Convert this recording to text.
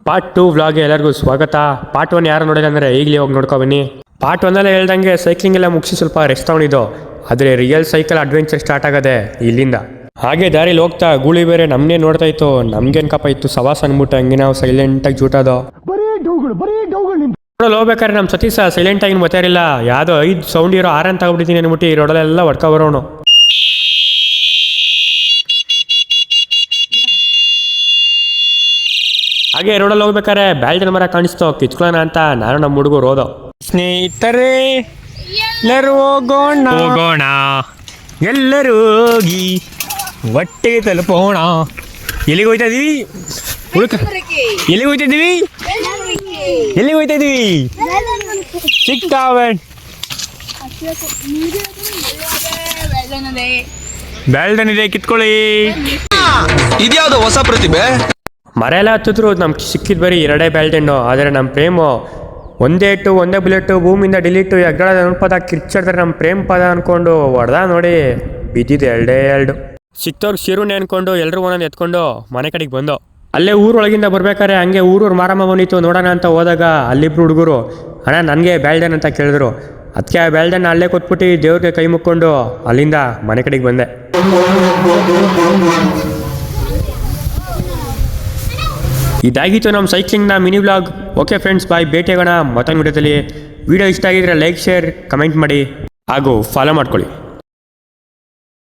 Part 2 ವ್ಲಾಗ್ಗೆ ಎಲ್ಲರಿಗೂ ಸ್ವಾಗತ. Part 1 ಯಾರು ನೋಡಿಲ್ಲ ಅಂದರೆ ಈಗಲೇ ಹೋಗಿ ನೋಡ್ಕೊ ಬನ್ನಿ. ಪಾರ್ಟ್ 1 ಹೇಳ್ದಂಗೆ ಸೈಕ್ಲಿಂಗ್ ಎಲ್ಲ ಮುಗಿಸಿ ಸ್ವಲ್ಪ ರೆಸ್ಟ್ ತಗೊಂಡಿದ್ದು, ಆದರೆ ರಿಯಲ್ ಸೈಕಲ್ ಅಡ್ವೆಂಚರ್ ಸ್ಟಾರ್ಟ್ ಆಗದೆ ಇಲ್ಲಿಂದ. ಹಾಗೆ ದಾರಿಲಿ ಹೋಗ್ತಾ ಗೂಳಿ ಬೇರೆ ನಮ್ಮನ್ನೇ ನೋಡ್ತಾ ಇತ್ತು. ನಮ್ಗೇನ್ಕಪ್ಪ ಇತ್ತು ಸವಾಸ ಅಂದ್ಬಿಟ್ಟು ಹಂಗೆ ನಾವು ಸೈಲೆಂಟಾಗಿ ಜೂಟೋದು. ಹೋಗ್ಬೇಕಾದ್ರೆ ನಮ್ಮ ಸತೀಶ ಸೈಲೆಂಟಾಗಿ ಗೊತ್ತಾರಿಲ್ಲ, ಯಾವುದೋ 5 ಸೌಂಡ್ ಇರೋ ಆರನ್ ತಗೊಬಿಟ್ಟಿದ್ದೀನಿ ಅಂದ್ಬಿಟ್ಟು ಈ ರೋಡಲ್ಲೆಲ್ಲ ಹೊಡ್ಕೊ ಬರೋನು. ಹಾಗೆ ರೋಡಲ್ಲಿ ಹೋಗ್ಬೇಕಾದ್ರೆ ಬ್ಯಾಲ್ಟನ್ ಮರ ಕಾಣಿಸ್ತು, ಕಿಚ್ಕೊಳ್ಳೋಣ ಅಂತ ನಾನು ನಮ್ಮ ಹುಡುಗರು ಹೋದೋ. ಸ್ನೇಹಿತರೆ ಎಲ್ಲರೂ ಹೋಗೋಣ ಎಲ್ಲರೂ ಹೋಗಿ ಒಟ್ಟಿಗೆ ತಲುಪೋಣ. ಎಲ್ಲಿಗೆ ಹೋಯ್ತಾ ಇದೀವಿ ಹುಡುಕ? ಎಲ್ಲಿಗೆ ಹೋಯ್ತಾ ಇದೀವಿ? ಎಲ್ಲಿಗೆ ಹೋಯ್ತಾ ಇದೀವಿ? ಚಿಕ್ಕಾವಣ್ ಬ್ಯಾಲ್ಟನ್ ಇದೆ, ಕಿತ್ಕೊಳ್ಳಿ. ಇದ್ಯಾವುದೋ ಹೊಸ ಪ್ರತಿಭೆ. ಮರ ಎಲ್ಲ ಹತ್ತಿದ್ರು ನಮ್ಗೆ ಸಿಕ್ಕಿದ್ ಬರೀ 2 ಬ್ಯಾಲ್ಟನ್ನು. ಆದರೆ ನಮ್ಮ ಪ್ರೇಮು ಒಂದೇ ಇಟ್ಟು ಒಂದೇ ಬುಲೆಟು ಭೂಮಿಯಿಂದ ಡಿಲೀಟು ಎಗ್ಗಳದ ಅನ್ಪದ ಕಿರ್ಚಾಡ್ತಾರೆ. ನಮ್ಮ ಪ್ರೇಮ್ ಪದ ಅಂದ್ಕೊಂಡು ಹೊಡೆದ ನೋಡಿ, ಬಿದ್ದಿದ್ದು 2 ಸಿಕ್ತವ್ರು ಶಿರುನೆ ಅಂದ್ಕೊಂಡು ಎಲ್ಲರೂ ಒಂದೊಂದು ಎತ್ಕೊಂಡು ಮನೆ ಕಡೆಗೆ ಬಂದು ಅಲ್ಲೇ ಊರೊಳಗಿಂದ ಬರ್ಬೇಕಾದ್ರೆ ಹಂಗೆ ಊರೂರು ಮಾರಮ್ಮ ಬಂದಿತ್ತು ನೋಡೋಣ ಅಂತ ಹೋದಾಗ ಅಲ್ಲಿಬ್ರು ಹುಡುಗರು ಅಣ್ಣ ನನಗೆ ಬ್ಯಾಲ್ಡನ್ ಅಂತ ಕೇಳಿದ್ರು. ಅದಕ್ಕೆ ಆ ಬ್ಯಾಲ್ಡನ್ ಅಲ್ಲೇ ಕೊಟ್ಬಿಟ್ಟು ದೇವ್ರಿಗೆ ಕೈ ಮುಕ್ಕೊಂಡು ಅಲ್ಲಿಂದ ಮನೆ ಕಡೆಗೆ ಬಂದೆ. ಇದಾಗಿತ್ತು ನಮ್ಮ ಸೈಕ್ಲಿಂಗ್ನ ಮಿನಿ ವ್ಲಾಗ್. ಓಕೆ ಫ್ರೆಂಡ್ಸ್, ಬಾಯ್, ಭೇಟಿಯಾಗೋಣ ಮತ್ತೊಂದು ವಿಡಿಯೋದಲ್ಲಿ. ವಿಡಿಯೋ ಇಷ್ಟ ಆಗಿದ್ರೆ ಲೈಕ್, ಶೇರ್, ಕಮೆಂಟ್ ಮಾಡಿ ಹಾಗೂ ಫಾಲೋ ಮಾಡ್ಕೊಳ್ಳಿ.